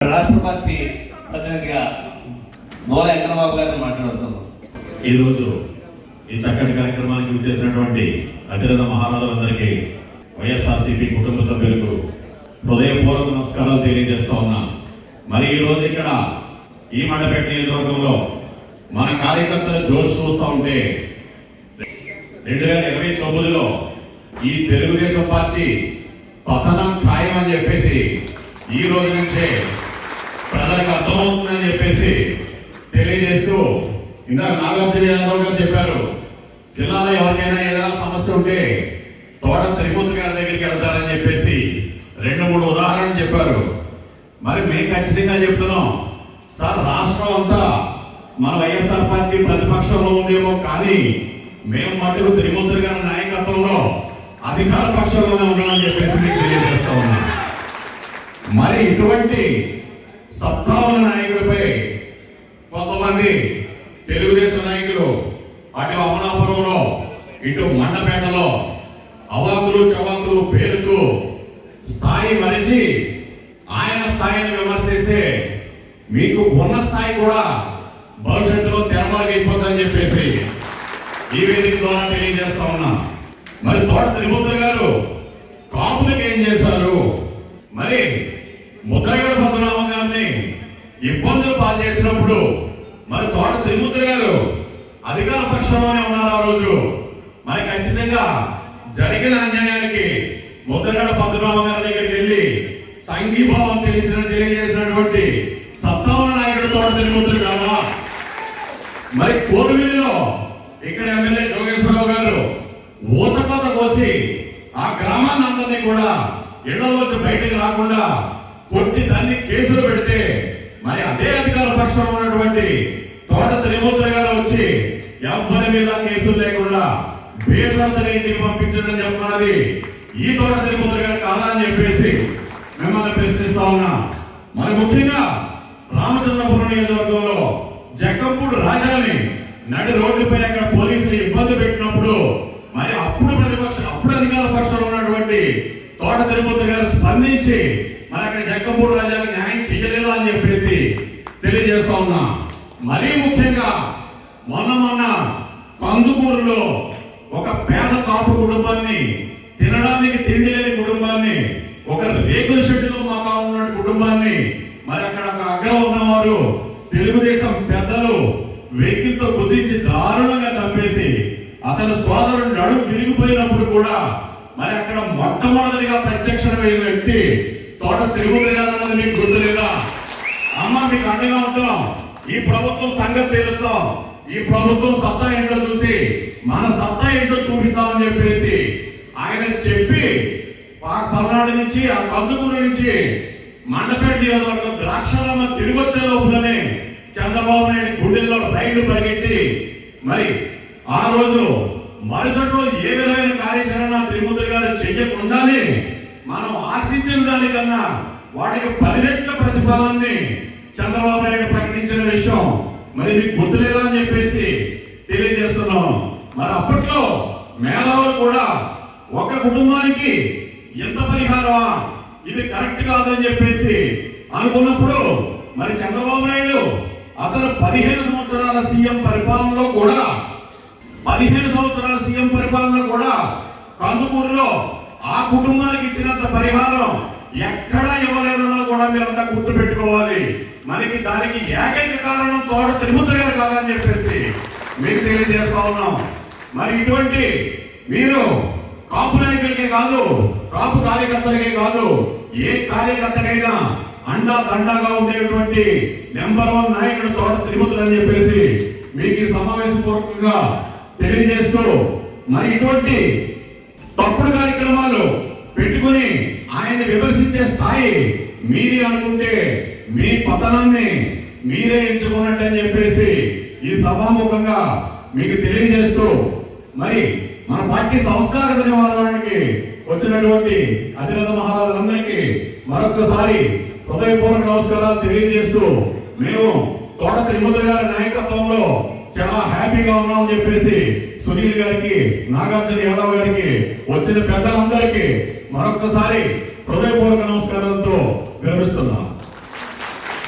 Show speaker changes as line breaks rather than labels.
రాష్ట్ర పార్టీ ప్రతినిధిగా నోల వెంకటబాబు గారిని మాట్లాడుతున్నాం.
ఈరోజు ఈ చక్కటి కార్యక్రమానికి విచ్చేసినటువంటి అతిరథ మహారాజులందరికీ వైఎస్ఆర్సీపీ కుటుంబ సభ్యులకు హృదయపూర్వక నమస్కారాలు తెలియజేస్తా ఉన్నా. మరి ఈరోజు ఇక్కడ ఈ మండపేట నియోజకవర్గంలో మన కార్యకర్తల జోష్ చూస్తూ ఉంటే 2029లో ఈ తెలుగుదేశం పార్టీ పతనం ఖాయం అని చెప్పేసి ఈ రోజు నుంచే ప్రజలకు అర్థమవుతుందని చెప్పేసి తెలియజేస్తూ, ఇందాక నాగార్జున యాదవ్ గారు చెప్పారు, జిల్లాలో ఎవరికైనా ఏదైనా సమస్య ఉంటే తోట త్రిమూర్తి గారి దగ్గరికి వెళ్తారని చెప్పేసి 2-3 ఉదాహరణలు చెప్పారు. మరి మేము ఖచ్చితంగా చెప్తున్నాం సార్, రాష్ట్రం అంతా మన వైఎస్ఆర్ పార్టీ ప్రతిపక్షంలో ఉండేమో కానీ మేము మటుకు త్రిమూర్తి గారి నాయకత్వంలో అధికార పక్షంలోనే ఉన్నామని చెప్పేసి మీకు తెలియజేస్తా ఉన్నాం. మరి ఇటువంటి సత్తా ఉన్న నాయకుడిపై కొంతమంది తెలుగుదేశం నాయకులు అటు అమలాపురంలో ఇటు మండపేటలో అవాకులు చవాకులు పేరుకు స్థాయి మరిచి ఆయన స్థాయిని విమర్శిస్తే మీకు ఉన్న స్థాయి కూడా భవిష్యత్తులో తెరమరుగైపోతుందని చెప్పేసి ఈ వేదిక ద్వారా తెలియజేస్తా ఉన్నా. మరి తోట త్రిమూర్తి గారు కాపులకు ఏం చేశారు? మరి ముద్రగడ పద్మనాభం గారిని ఇబ్బందులు పాలు చేసినప్పుడు మరి తోట త్రిమూర్తి గారు అధికార పక్షంలోనే ఉన్నారు ఆ రోజు. మరి ఖచ్చితంగా జరిగిన అన్యాయానికి ముద్రగడ పద్మనాభం గారి దగ్గరికి వెళ్ళి సంఘీభావం తెలియజేసినటువంటి సత్తావున్న నాయకుడు తోట త్రిమూర్తి కాదా? మరి కోరుమిల్లిలో ఇక్కడ ఎమ్మెల్యే జోగేశ్వరరావు గారు ఊచకోత కోసి ఆ గ్రామాన్ని అందరినీ కూడా ఇళ్లలోంచి బయటకు రాకుండా కొట్టి దాన్ని కేసులు పెడితే మరి అదే అధికార పక్షంలో ఉన్నటువంటి తోట త్రిమూర్తి గారు వచ్చి ఎవరి మీద కేసులు లేకుండా బేషరతుగా ఇంటికి పంపించడం చెప్పన్నది ఈ తోట త్రిమూర్తి గారు కాదా అని చెప్పేసి మిమ్మల్ని ప్రశ్నిస్తా ఉన్నా. మరి ముఖ్యంగా రామచంద్రపురం నియోజకవర్గంలో జక్కంపూడి రాజాని నడి రోడ్డుపై అక్కడ పోలీసులు ఇబ్బంది పెట్టినప్పుడు మరి అప్పుడు అధికార పక్షంలో ఉన్నటువంటి తోట తిరుమూర్తి గారు స్పందించి మరి అక్కడ జక్కంపూడి రాజాకి న్యాయం చేయలేదా అని చెప్పేసి తెలియజేస్తా ఉన్నా. మరీ ముఖ్యంగా మొన్న కందుకూరులో ఒక పేద కాపు కుటుంబాన్ని, తినడానికి తిండి లేని కుటుంబాన్ని, ఒక రేకుల షెడ్డులో మాకా ఉన్న కుటుంబాన్ని మరి అక్కడ ఒక అగ్రం ఉన్నవారు తెలుగుదేశం పెద్దలు వెహికల్తో గుర్తించి దారుణంగా చంపేసి అతని సోదరుడు నడుము విరిగిపోయినప్పుడు కూడా మరి అక్కడ మొట్టమొదటిగా ప్రత్యక్షణ అయిన వ్యక్తి తోట తిరుమూర్తి గారు అన్నది మీకు గుర్తులేదా? అమ్మ మీకు అండగా ఉంటాం, ఈ ప్రభుత్వం సంగతి తెలుస్తాం, ఈ ప్రభుత్వం సత్తా ఏంటో చూసి మన సత్తా ఏంటో చూపిద్దామని చెప్పేసి ఆయన చెప్పి పల్నాడు నుంచి ఆ కందుకూరు నుంచి మండపేట నియోజకవర్గం ద్రాక్షారామ తిరిగి వచ్చే లోపలనే చంద్రబాబు నాయుడు గుండెల్లో రైళ్లు పరిగెట్టి మరి ఆ రోజు మరుసటి రోజు ఏ విధమైన కార్యాచరణ త్రిమూర్తి గారు చెయ్యకుండానే మనం ఆశించిన దానికన్నా వాటికి 10 రెట్ల ప్రతిఫలాన్ని చంద్రబాబు నాయుడు ప్రకటించిన విషయం మరి మీకు గుర్తులేదా అని చెప్పేసి తెలియజేస్తున్నాం. మరి అప్పట్లో మేధావులు కూడా ఒక కుటుంబానికి ఎంత పరిహారమా, ఇది కరెక్ట్ కాదని చెప్పేసి అనుకున్నప్పుడు మరి చంద్రబాబు నాయుడు అతను 15 సంవత్సరాల సీఎం పరిపాలనలో కూడా కందుకూరులో ఆ కుటుంబానికి ఇచ్చినంత పరిహారం ఎక్కడా ఇవ్వలేదన్నా కూడా మీరంతా గుర్తు పెట్టుకోవాలి. మనకి దానికి ఏకైక కారణం తోట తిరుమూర్తి గారు కాదని చెప్పేసి మీకు తెలియజేస్తా ఉన్నాం. మరి ఇటువంటి మీరు కాపు నాయకులకే కాదు, కాపు కార్యకర్తలకే కాదు, ఏ కార్యకర్తకైనా అండా దండాగా ఉండేటువంటి నెంబర్ 1 నాయకుడు తోట తిరుమూర్తి అని చెప్పేసి మీకు సమావేశపూర్వకంగా తెలియజేస్తూ, మరి ఇటువంటి తప్పుడు కార్యక్రమాలు పెట్టుకుని ఆయన విమర్శించే స్థాయి మీరే అనుకుంటే మీ పతనాన్ని మీరే ఎంచుకున్నట్టు అని చెప్పేసి ఈ సభాముఖంగా మీకు తెలియజేస్తూ, మరి మన పార్టీ సంస్కార నివారణకి వచ్చినటువంటి అతిరథ మహారాజులందరికీ మరొకసారి హృదయపూర్వక నమస్కారాలు తెలియజేస్తూ, మేము తోట తిరుమూర్తి గారి నాయకత్వంలో చాలా హ్యాపీగా ఉన్నామని చెప్పేసి సునీల్ గారికి, నాగార్జున యాదవ్ గారికి, వచ్చిన పెద్దలందరికీ మరొకసారి హృదయపూర్వక నమస్కారాలతో వివరిస్తున్నాం.